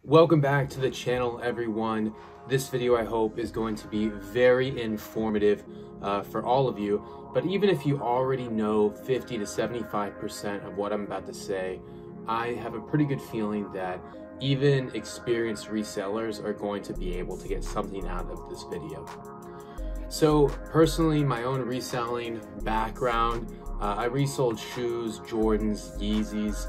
Welcome back to the channel, everyone. This video, I hope, is going to be very informative for all of you. But even if you already know 50 to 75% of what I'm about to say, I have a pretty good feeling that even experienced resellers are going to be able to get something out of this video. So personally, my own reselling background, I resold shoes, Jordans, Yeezys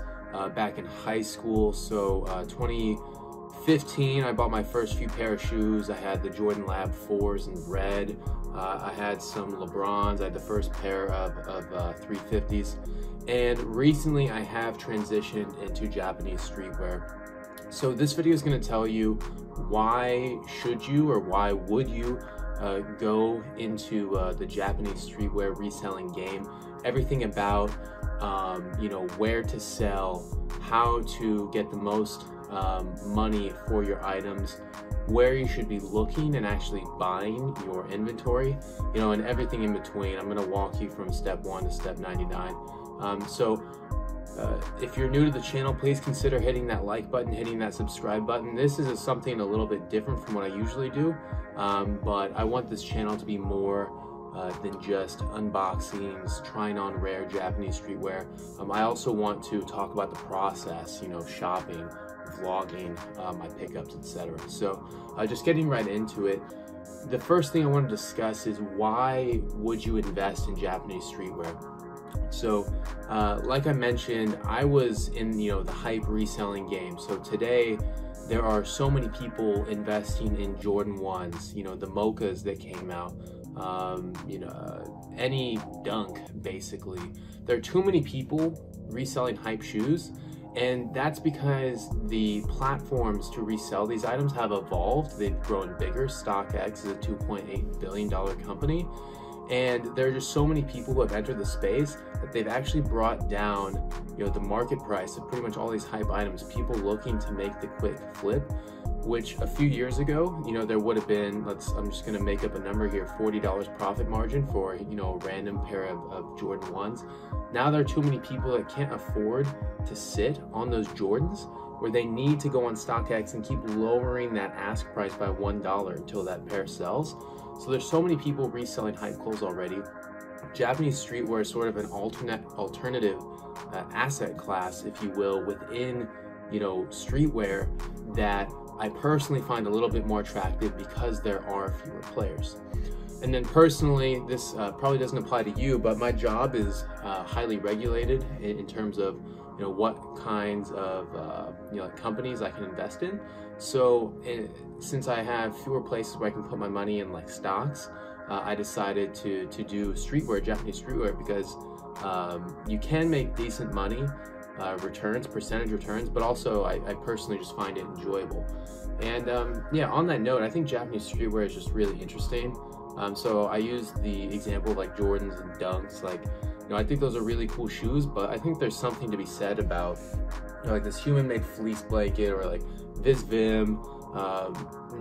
back in high school. So 2015, I bought my first few pair of shoes. I had the Jordan Lab 4s in red. I had some LeBrons. I had the first pair of 350s. And recently I have transitioned into Japanese streetwear. So this video is going to tell you why should you or why would you go into the Japanese streetwear reselling game. Everything about where to sell, how to get the most money for your items, where you should be looking and actually buying your inventory, and everything in between. I'm going to walk you from step 1 to step 99. If you're new to the channel, please consider hitting that like button, hitting that subscribe button. This is something a little bit different from what I usually do, but I want this channel to be more than just unboxings, trying on rare Japanese streetwear. I also want to talk about the process, shopping, vlogging, my pickups, etc. So just getting right into it, the first thing I want to discuss is why would you invest in Japanese streetwear? So like I mentioned, I was in the hype reselling game. So today there are so many people investing in Jordan 1s, the mochas that came out, any dunk basically. There are too many people reselling hype shoes, and that's because the platforms to resell these items have evolved. They've grown bigger. StockX is a $2.8 billion company. And there are just so many people who have entered the space that they've actually brought down, the market price of pretty much all these hype items. People looking to make the quick flip, which a few years ago, there would have been, I'm just gonna make up a number here, $40 profit margin for, a random pair of Jordan 1s. Now there are too many people that can't afford to sit on those Jordans, where they need to go on StockX and keep lowering that ask price by $1 until that pair sells. So there's so many people reselling hype clothes already. Japanese streetwear is sort of an alternative asset class, if you will, within streetwear that I personally find a little bit more attractive because there are fewer players. And then personally, this probably doesn't apply to you, but my job is highly regulated in terms of what kinds of companies I can invest in. So since I have fewer places where I can put my money in, like stocks, I decided to do streetwear, Japanese streetwear, because you can make decent money, percentage returns, but also I personally just find it enjoyable. And on that note, I think Japanese streetwear is just really interesting. So I use the example of like Jordans and Dunks. I think those are really cool shoes, but I think there's something to be said about like this human-made fleece blanket, or like Vim,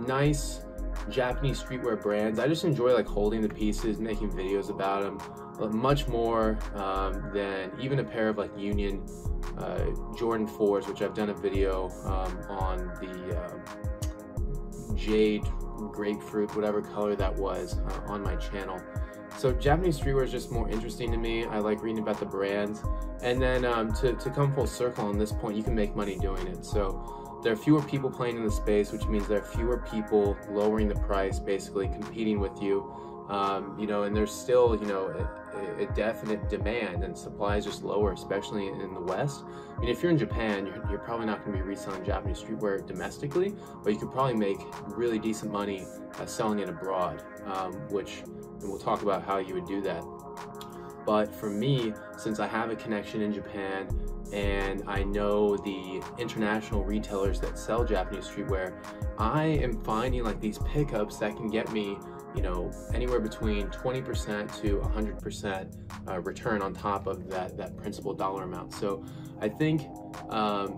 nice Japanese streetwear brands. I just enjoy like holding the pieces, making videos about them, much more than even a pair of like Union Jordan 4s, which I've done a video on the jade, grapefruit, whatever color that was, on my channel. So Japanese streetwear is just more interesting to me. I like reading about the brands. And then to come full circle on this point, you can make money doing it. So there are fewer people playing in the space, which means there are fewer people lowering the price, basically competing with you. And there's still, a definite demand, and supply is just lower, especially in the West. I mean, if you're in Japan, you're probably not going to be reselling Japanese streetwear domestically, but you could probably make really decent money selling it abroad, and we'll talk about how you would do that. But for me, since I have a connection in Japan and I know the international retailers that sell Japanese streetwear, I am finding like these pickups that can get me anywhere between 20% to 100% return on top of that principal dollar amount. So I think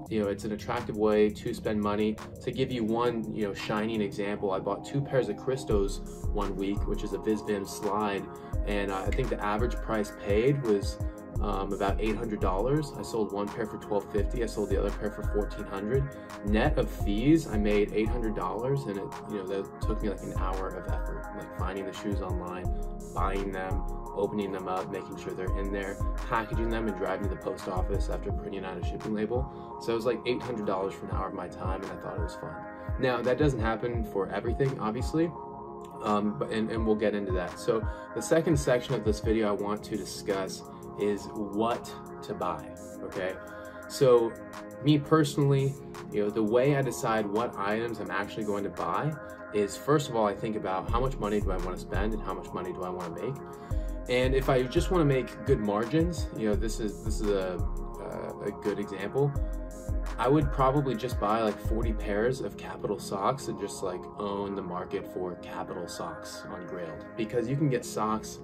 it's an attractive way to spend money. To give you one shining example, I bought 2 pairs of Christos one week, which is a Vim slide, and I think the average price paid was about $800. I sold one pair for $1,250. I sold the other pair for $1,400. Net of fees, I made $800, and it, that took me like an hour of effort, like finding the shoes online, buying them, opening them up, making sure they're in there, packaging them, and driving to the post office after printing out a shipping label. So it was like $800 for an hour of my time, and I thought it was fun. Now, that doesn't happen for everything, obviously, and we'll get into that. So the second section of this video I want to discuss is what to buy, okay? So me personally, the way I decide what items I'm actually going to buy is, first of all, I think about how much money do I want to spend and how much money do I want to make. And if I just want to make good margins, this is a good example. I would probably just buy like 40 pairs of Capital socks and just like own the market for Capital socks on Grailed, because you can get socks.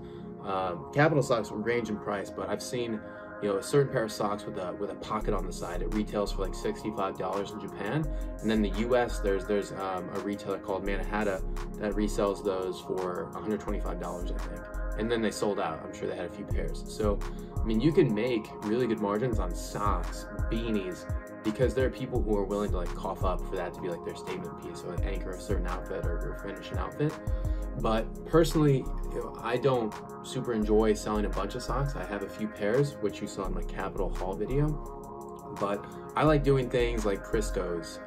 Capital socks range in price, but I've seen a certain pair of socks with a pocket on the side. It retails for like $65 in Japan, and then the US there's a retailer called Manhattan that resells those for $125, I think, and then they sold out. I'm sure they had a few pairs. So I mean, you can make really good margins on socks, beanies, because there are people who are willing to like cough up for that to be like their statement piece, or like anchor a certain outfit or finish an outfit. But personally, I don't super enjoy selling a bunch of socks. I have a few pairs, which you saw in my Capital haul video. But I like doing things like Christos,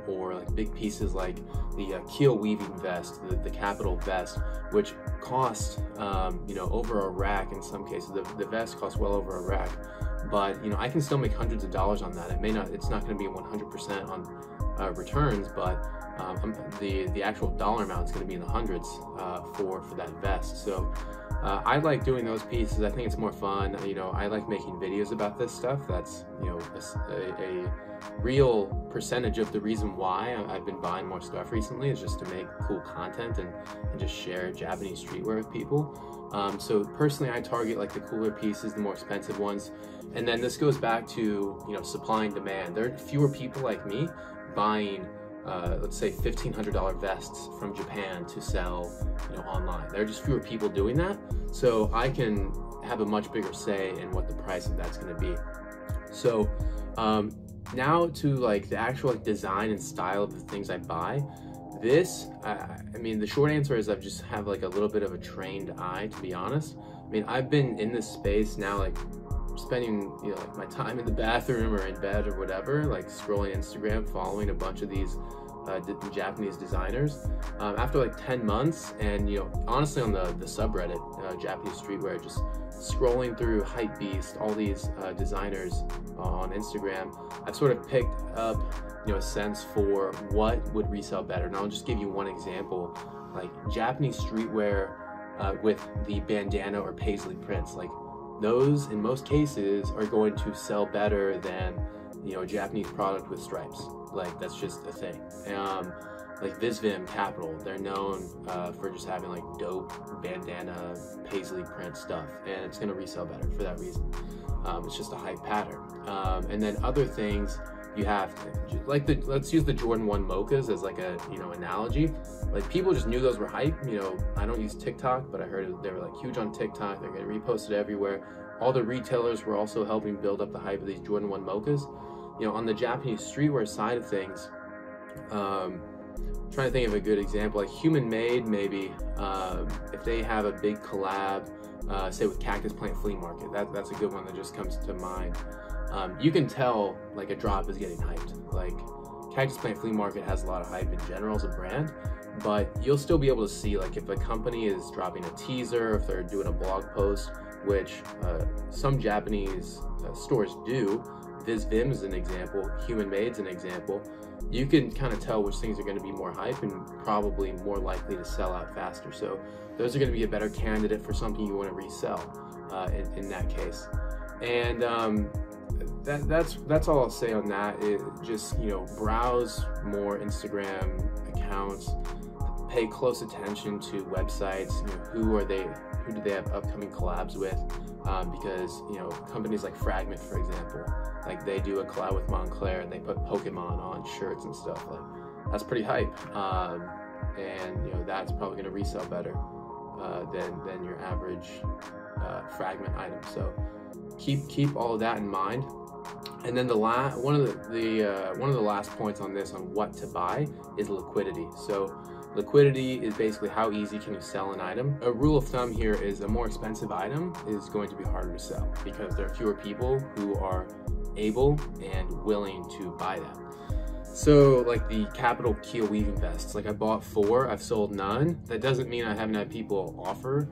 or like big pieces like the keel weaving vest, the Capital vest, which cost over a rack in some cases. The vest costs well over a rack, but I can still make hundreds of dollars on that. It's not going to be 100% on returns, but the actual dollar amount is going to be in the hundreds for that vest. So I like doing those pieces. I think it's more fun. I like making videos about this stuff. That's a real percentage of the reason why I've been buying more stuff recently, is just to make cool content and just share Japanese streetwear with people. So personally, I target like the cooler pieces, the more expensive ones. And then this goes back to supply and demand. There are fewer people like me buying let's say $1,500 vests from Japan to sell online. There are just fewer people doing that, so I can have a much bigger say in what the price of that's going to be. So now to like the actual design and style of the things I buy. This I mean, the short answer is I just have like a little bit of a trained eye, to be honest. I mean, I've been in this space now, like spending like my time in the bathroom or in bed or whatever, like scrolling Instagram, following a bunch of these Japanese designers after like 10 months. And honestly, on the subreddit Japanese Streetwear, just scrolling through Hypebeast, all these designers on Instagram, I've sort of picked up a sense for what would resell better. And I'll just give you one example, like Japanese streetwear with the bandana or paisley prints. Like those in most cases are going to sell better than a Japanese product with stripes. Like that's just a thing. Like Visvim Capital, they're known for just having like dope bandana paisley print stuff, and it's going to resell better for that reason. It's just a hype pattern. And then other things, you have like let's use the Jordan 1 mochas as like a analogy. Like people just knew those were hype. I don't use TikTok, but I heard they were like huge on TikTok. They're getting reposted everywhere. All the retailers were also helping build up the hype of these Jordan 1 mochas. On the Japanese streetwear side of things, trying to think of a good example, like Human Made, maybe, if they have a big collab, say with Cactus Plant Flea Market, that's a good one that just comes to mind. You can tell like a drop is getting hyped. Like Cactus Plant Flea Market has a lot of hype in general as a brand, but you'll still be able to see like if a company is dropping a teaser, if they're doing a blog post, which some Japanese stores do. Visvim is an example, Human Made's an example. You can kind of tell which things are going to be more hype and probably more likely to sell out faster. So those are going to be a better candidate for something you want to resell in that case. And that's all I'll say on that. Just browse more Instagram accounts, pay close attention to websites. Who do they have upcoming collabs with? Because companies like Fragment, for example, like they do a collab with Montclair and they put Pokemon on shirts and stuff. Like that's pretty hype, and that's probably going to resell better than your average fragment items. So keep all of that in mind. And then one of the last points on this, on what to buy, is liquidity. So liquidity is basically how easy can you sell an item. A rule of thumb here is a more expensive item is going to be harder to sell because there are fewer people who are able and willing to buy that. So like the capital keel weaving vests, like I bought 4, I've sold none. That doesn't mean I haven't had people offer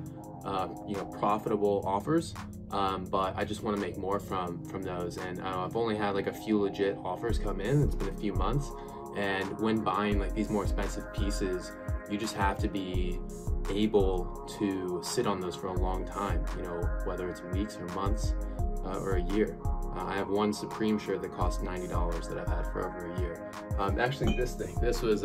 profitable offers, but I just want to make more from those. And I've only had like a few legit offers come in. It's been a few months, and when buying like these more expensive pieces, you just have to be able to sit on those for a long time, you know, whether it's weeks or months or a year. I have one Supreme shirt that cost $90 that I've had for over a year. Actually, this was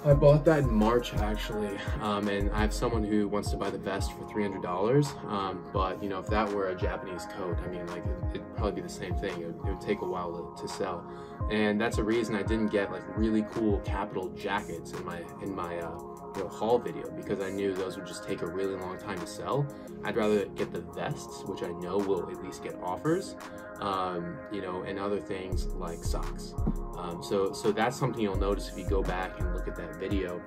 I bought that in March actually, and I have someone who wants to buy the vest for $300, but you know, if that were a Japanese coat, I mean, like it'd probably be the same thing. It would take a while to sell, and that's a reason I didn't get like really cool capital jackets in my haul video, because I knew those would just take a really long time to sell. I'd rather get the vests, which I know will at least get offers, you know, and other things like socks. So that's something you'll notice if you go back and look at that video.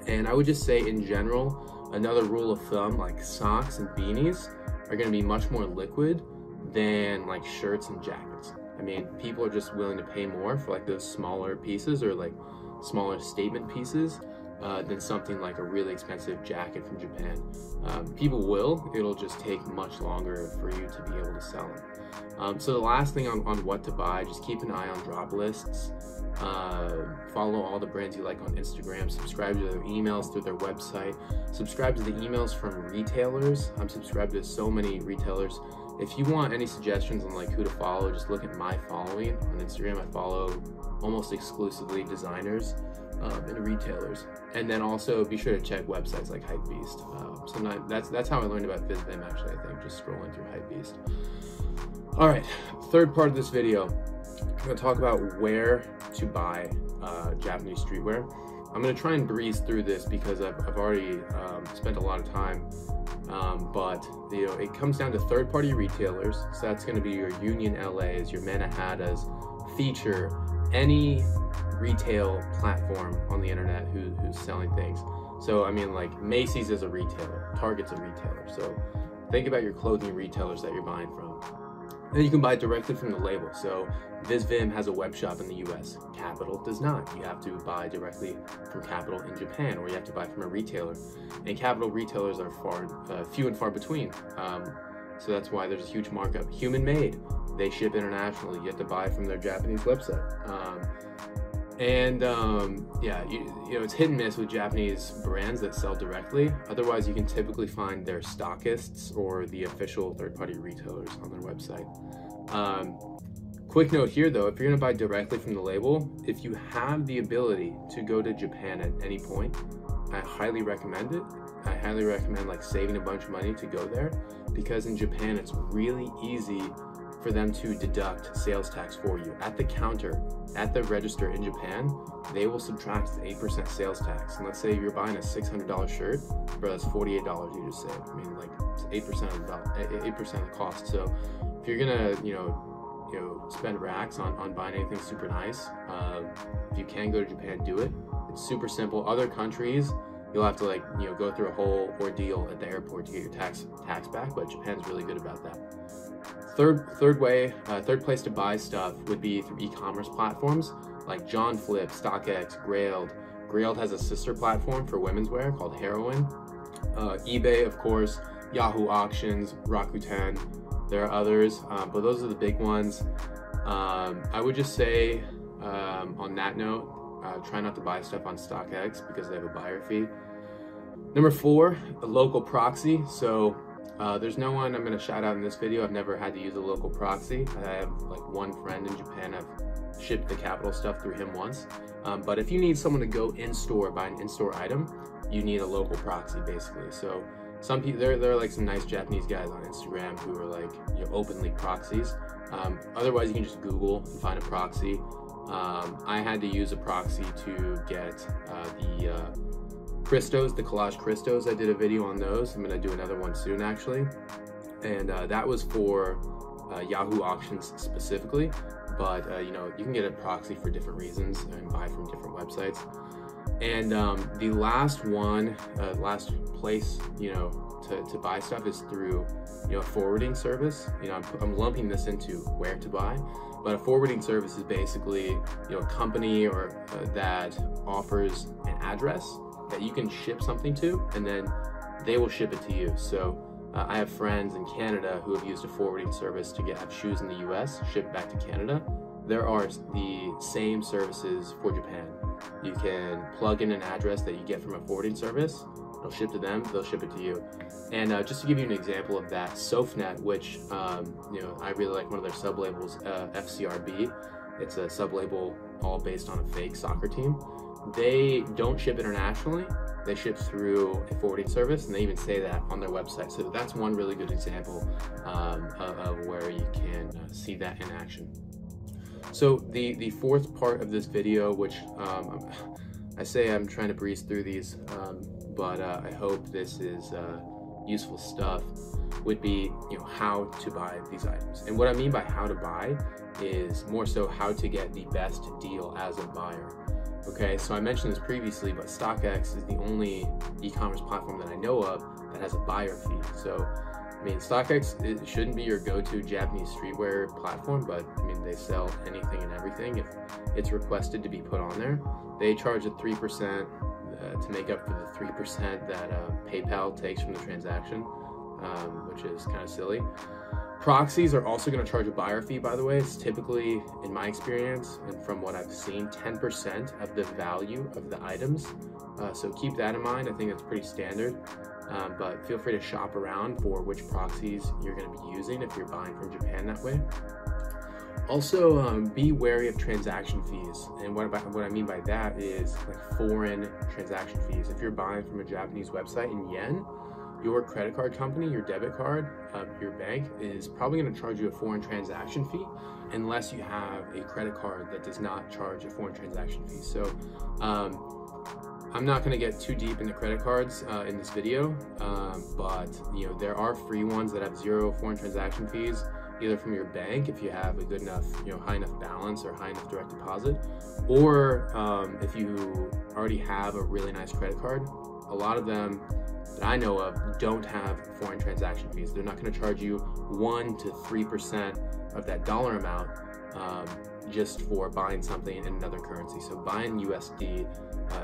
And I would just say in general, another rule of thumb, like socks and beanies are going to be much more liquid than like shirts and jackets. I mean, people are just willing to pay more for like those smaller pieces or like smaller statement pieces than something like a really expensive jacket from Japan. People will, it'll just take much longer for you to be able to sell them. So the last thing on what to buy, just keep an eye on drop lists. Follow all the brands you like on Instagram, subscribe to their emails through their website, subscribe to the emails from retailers. I'm subscribed to so many retailers. If you want any suggestions on like who to follow, just look at my following on Instagram. I follow almost exclusively designers and retailers. And then also be sure to check websites like Hypebeast. Sometimes that's how I learned about VizVim actually, I think, just scrolling through Hypebeast. All right, third part of this video, I'm gonna talk about where to buy Japanese streetwear. I'm gonna try and breeze through this because I've already spent a lot of time, but you know, it comes down to third-party retailers. So that's gonna be your Union LAs, your Manahattas, Feature, any retail platform on the internet who's selling things. So I mean, like Macy's is a retailer, Target's a retailer. So think about your clothing retailers that you're buying from. Then you can buy directly from the label. So VizVim has a web shop in the US. Capital does not. You have to buy directly from Capital in Japan, or you have to buy from a retailer. And Capital retailers are few and far between. So that's why there's a huge markup. Human Made, they ship internationally. You have to buy from their Japanese website. Yeah, you know, it's hit and miss with Japanese brands that sell directly. Otherwise, you can typically find their stockists or the official third-party retailers on their website. Quick note here though, if you're gonna buy directly from the label, if you have the ability to go to Japan at any point, I highly recommend it. I highly recommend like saving a bunch of money to go there, because in Japan, it's really easy for them to deduct sales tax for you. At the counter, at the register in Japan, they will subtract the 8% sales tax. And let's say you're buying a $600 shirt, bro, that's $48 you just saved. I mean, like 8% of the cost. So if you're gonna, you know, spend racks on buying anything super nice, if you can go to Japan, do it. It's super simple. Other countries, you'll have to like, you know, go through a whole ordeal at the airport to get your tax back, but Japan's really good about that. Third place to buy stuff would be through e-commerce platforms like John Flip, StockX, Grailed. Grailed has a sister platform for women's wear called Heroin. eBay, of course, Yahoo Auctions, Rakuten. There are others, but those are the big ones. I would just say, on that note, try not to buy stuff on StockX because they have a buyer fee. Number 4, a local proxy. So there's no one I'm going to shout out in this video. I've never had to use a local proxy. I have like one friend in Japan. I've shipped the Capital stuff through him once. But if you need someone to go in-store, buy an in-store item, you need a local proxy basically. So some people, there are like some nice Japanese guys on Instagram who are like, you know, openly proxies. Otherwise, you can just Google and find a proxy. I had to use a proxy to get Christos, the collage Christos, I did a video on those. I'm gonna do another one soon actually. And that was for Yahoo auctions specifically, but you know, you can get a proxy for different reasons and buy from different websites. And the last one, last place, you know, to buy stuff is through, you know, a forwarding service. You know, I'm lumping this into where to buy, but a forwarding service is basically, you know, a company or that offers an address that you can ship something to, and then they will ship it to you. So I have friends in Canada who have used a forwarding service to have shoes in the US shipped back to Canada. There are the same services for Japan. You can plug in an address that you get from a forwarding service, it'll ship to them, they'll ship it to you. And just to give you an example of that, SoFnet, which you know, I really like one of their sub-labels, FCRB. It's a sub-label all based on a fake soccer team. They don't ship internationally, they ship through a forwarding service, and they even say that on their website. So that's one really good example of where you can see that in action. So the fourth part of this video, which I say I'm trying to breeze through these, but I hope this is useful stuff, would be, you know, how to buy these items. And what I mean by how to buy is more so how to get the best deal as a buyer. Okay, so I mentioned this previously, but StockX is the only e-commerce platform that I know of that has a buyer fee. So, I mean, StockX, it shouldn't be your go-to Japanese streetwear platform, but I mean, they sell anything and everything if it's requested to be put on there. They charge a 3% to make up for the 3% that PayPal takes from the transaction, which is kind of silly. Proxies are also going to charge a buyer fee, by the way. It's typically, in my experience, and from what I've seen, 10% of the value of the items. So keep that in mind. I think that's pretty standard. But feel free to shop around for which proxies you're going to be using if you're buying from Japan that way. Also, be wary of transaction fees. And what I mean by that is like foreign transaction fees. If you're buying from a Japanese website in yen, your credit card company, your debit card, your bank is probably going to charge you a foreign transaction fee unless you have a credit card that does not charge a foreign transaction fee. So I'm not going to get too deep into credit cards in this video, but you know, there are free ones that have 0 foreign transaction fees, either from your bank if you have a good enough, you know, high enough balance or high enough direct deposit, or if you already have a really nice credit card. A lot of them that I know of don't have foreign transaction fees. They're not going to charge you 1 to 3% of that dollar amount just for buying something in another currency. So buy in USD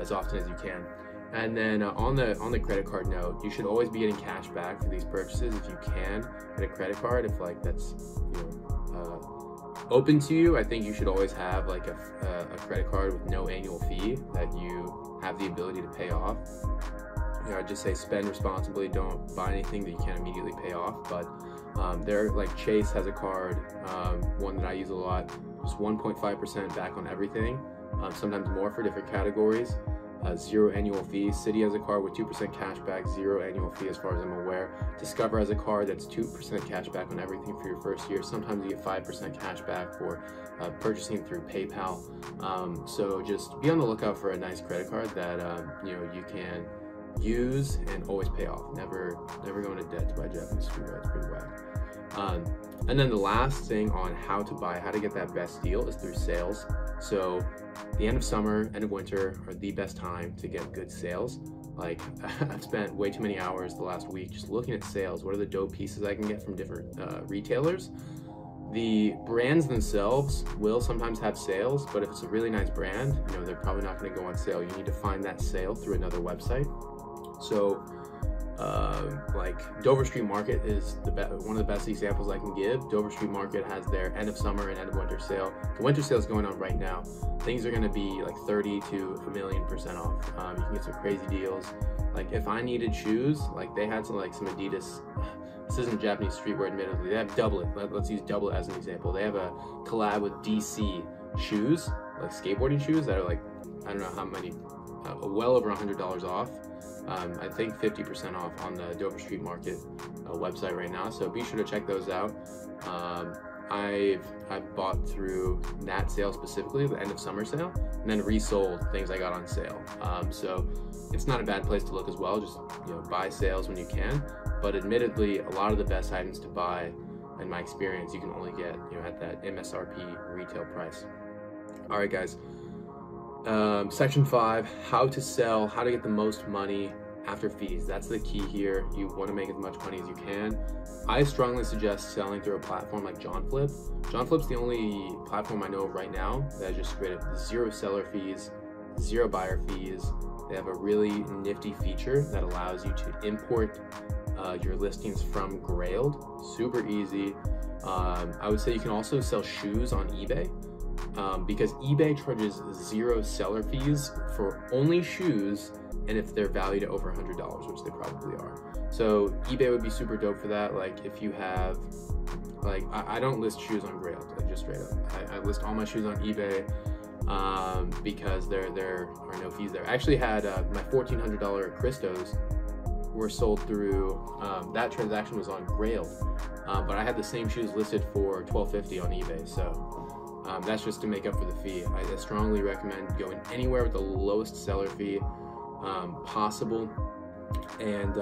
as often as you can. And then on the credit card note, you should always be getting cash back for these purchases if you can get a credit card. If like that's, you know, open to you, I think you should always have like a credit card with no annual fee that you have the ability to pay off. You know, I'd just say spend responsibly. Don't buy anything that you can't immediately pay off. But there, like Chase has a card, one that I use a lot, just 1.5% back on everything, sometimes more for different categories. 0 annual fee. Citi has a card with 2% cash back, 0 annual fee as far as I'm aware. Discover has a card that's 2% cash back on everything for your first year. Sometimes you get 5% cash back for purchasing through PayPal. So just be on the lookout for a nice credit card that you know, you can use and always pay off. Never go into debt to buy Japanese streetwear. It's pretty whack. And then the last thing on how to get that best deal is through sales. So the end of summer, end of winter are the best time to get good sales. Like I've spent way too many hours the last week just looking at sales. What are the dope pieces I can get from different retailers? The brands themselves will sometimes have sales, but if it's a really nice brand, you know, they're probably not going to go on sale. You need to find that sale through another website. So like Dover Street Market is one of the best examples I can give. Dover Street Market has their end of summer and end of winter sale. The winter sale is going on right now. Things are going to be like 30 to 1,000,000% off. You can get some crazy deals. Like if I needed shoes, like they had some Adidas. This isn't Japanese streetwear, admittedly. They have Doublet. Let's use Doublet as an example. They have a collab with DC shoes, like skateboarding shoes that are like, I don't know how many, well over $100 off. I think 50% off on the Dover Street Market website right now. So be sure to check those out. I've bought through that sale specifically, the end of summer sale, and then resold things I got on sale. So it's not a bad place to look as well. Just, you know, buy sales when you can. But admittedly, a lot of the best items to buy, in my experience, you can only get, you know, at that MSRP retail price. All right, guys. Section 5, how to sell, how to get the most money after fees. That's the key here. You want to make as much money as you can. I strongly suggest selling through a platform like JohnFlip. JohnFlip's the only platform I know of right now that just straight up 0 seller fees, 0 buyer fees. They have a really nifty feature that allows you to import your listings from Grailed. Super easy. I would say you can also sell shoes on eBay. Because eBay charges 0 seller fees for only shoes, and if they're valued at over $100, which they probably are. So eBay would be super dope for that. Like if you have, like I don't list shoes on Grailed, like just straight up. I list all my shoes on eBay because there are no fees there. I actually had my $1,400 Christos were sold through, that transaction was on Grailed, but I had the same shoes listed for $1,250 on eBay. So that's just to make up for the fee. I strongly recommend going anywhere with the lowest seller fee possible. And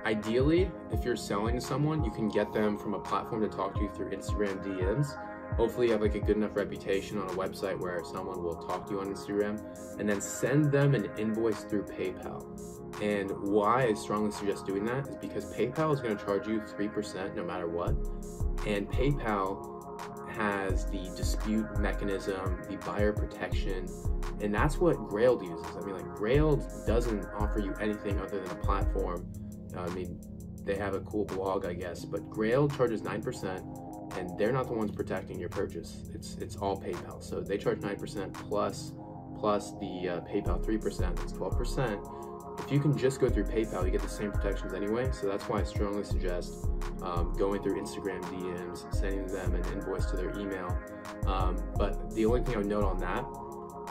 ideally, if you're selling to someone, you can get them from a platform to talk to you through Instagram DMs. Hopefully you have like a good enough reputation on a website where someone will talk to you on Instagram, and then send them an invoice through PayPal. And why I strongly suggest doing that is because PayPal is going to charge you 3% no matter what. And PayPal has the dispute mechanism, the buyer protection, and that's what Grailed uses. I mean, like Grailed doesn't offer you anything other than a platform. I mean, they have a cool blog, I guess, but Grailed charges 9%, and they're not the ones protecting your purchase. It's all PayPal. So they charge 9% plus the PayPal 3%, that's 12%. If you can just go through PayPal, you get the same protections anyway. So that's why I strongly suggest going through Instagram DMs, sending them an invoice to their email. But the only thing I would note on that,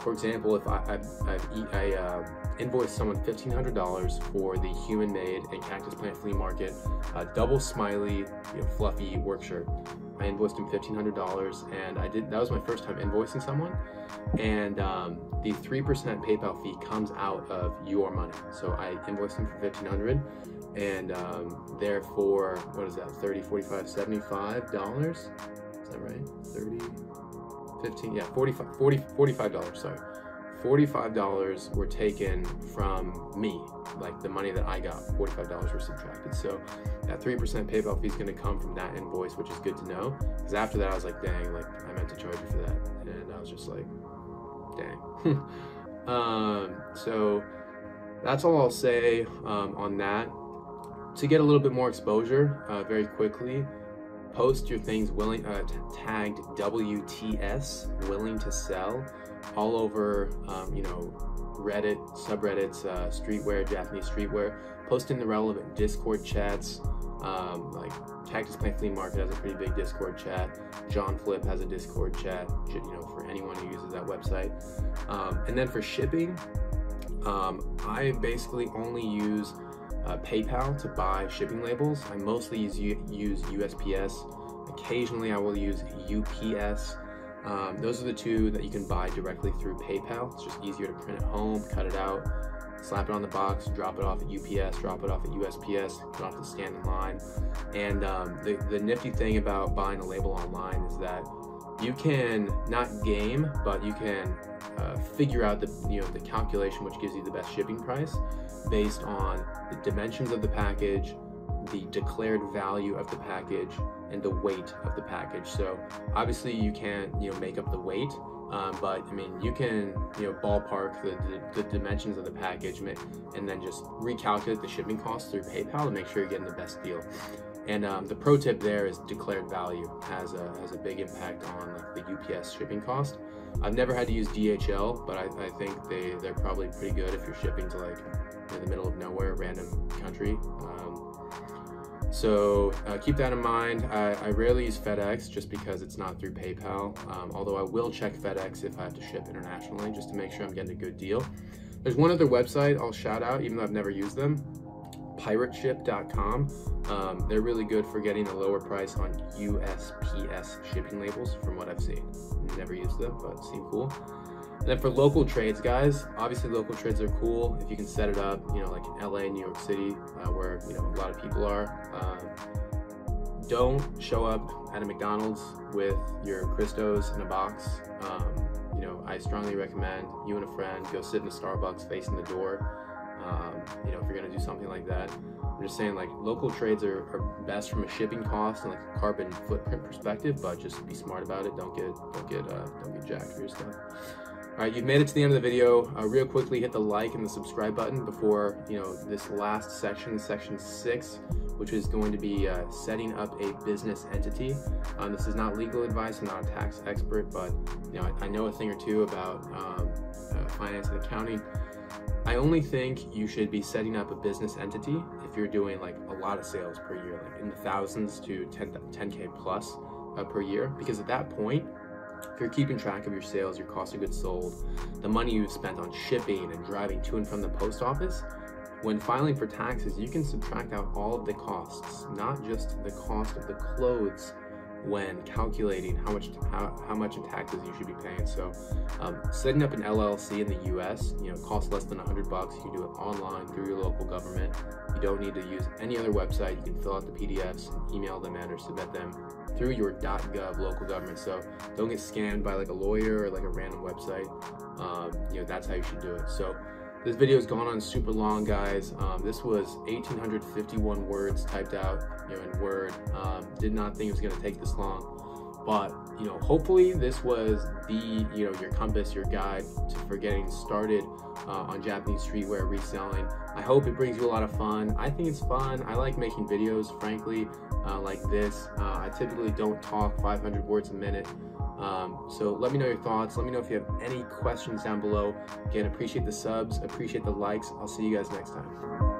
for example, if I invoiced someone $1,500 for the Human Made and Cactus Plant Flea Market double smiley, you know, fluffy work shirt. I invoiced him $1,500, and that was my first time invoicing someone, and the 3% PayPal fee comes out of your money. So I invoiced him for $1,500, and therefore, what is that, 30, 45, $75? Is that right? 30, 15, yeah, $45, sorry. $45 were taken from me, like the money that I got, $45 were subtracted. So that 3% PayPal fee is going to come from that invoice, which is good to know. Because after that, I was like, dang, like I meant to charge you for that, and I was just like, dang. So that's all I'll say on that. To get a little bit more exposure, very quickly, post your things tagged WTS, willing to sell, all over, you know, Reddit, subreddits, streetwear, Japanese streetwear. Post in the relevant Discord chats, like Cactus Plant Flea Market has a pretty big Discord chat. JohnFlip has a Discord chat, you know, for anyone who uses that website. And then for shipping, I basically only use PayPal to buy shipping labels. I mostly use USPS. Occasionally I will use UPS. Those are the two that you can buy directly through PayPal. It's just easier to print it home, cut it out, slap it on the box, drop it off at UPS, drop it off at USPS, you don't have to stand in line. And the nifty thing about buying a label online is that you can not game, but you can figure out the calculation which gives you the best shipping price based on the dimensions of the package, the declared value of the package, and the weight of the package. So obviously you can't make up the weight, but I mean you can ballpark the dimensions of the package and then just recalculate the shipping costs through PayPal to make sure you're getting the best deal. And the pro tip there is declared value has a big impact on the UPS shipping cost. I've never had to use DHL, but I think they're probably pretty good if you're shipping to in the middle of nowhere, random country. So keep that in mind. I rarely use FedEx just because it's not through PayPal, although I will check FedEx if I have to ship internationally just to make sure I'm getting a good deal. There's one other website I'll shout out, even though I've never used them, pirateship.com. They're really good for getting a lower price on USPS shipping labels from what I've seen. Never used them, but seem cool. And then for local trades, guys, obviously local trades are cool if you can set it up, you know, like in LA, New York City, where, you know, a lot of people are. Don't show up at a McDonald's with your Cristos in a box. You know, I strongly recommend you and a friend go sit in a Starbucks facing the door. You know, if you're gonna do something like that. I'm just saying, like, local trades are best from a shipping cost and like a carbon footprint perspective, but just be smart about it. Don't get jacked for your stuff. All right, you've made it to the end of the video. Real quickly, hit the like and the subscribe button before, you know, this last section, section 6, which is going to be setting up a business entity. This is not legal advice. I'm not a tax expert, but, you know, I know a thing or two about finance and accounting. I only think you should be setting up a business entity if you're doing like a lot of sales per year, like in the thousands to 10K plus per year, because at that point, if you're keeping track of your sales, your cost of goods sold, the money you've spent on shipping and driving to and from the post office, when filing for taxes, you can subtract out all of the costs, not just the cost of the clothes, when calculating how much in taxes you should be paying. So setting up an LLC in the US, you know, costs less than $100. You can do it online through your local government. You don't need to use any other website. You can fill out the PDFs, email them in, or submit them through your .gov local government. So don't get scammed by like a lawyer or like a random website. You know, that's how you should do it. So this video has gone on super long, guys. This was 1,851 words typed out, you know, in Word. Did not think it was gonna take this long, but, you know, hopefully this was the, you know, your compass, your guide for getting started on Japanese streetwear reselling. I hope it brings you a lot of fun. I think it's fun. I like making videos, frankly, like this. I typically don't talk 500 words a minute. So let me know your thoughts. Let me know if you have any questions down below. Again, appreciate the subs, appreciate the likes. I'll see you guys next time.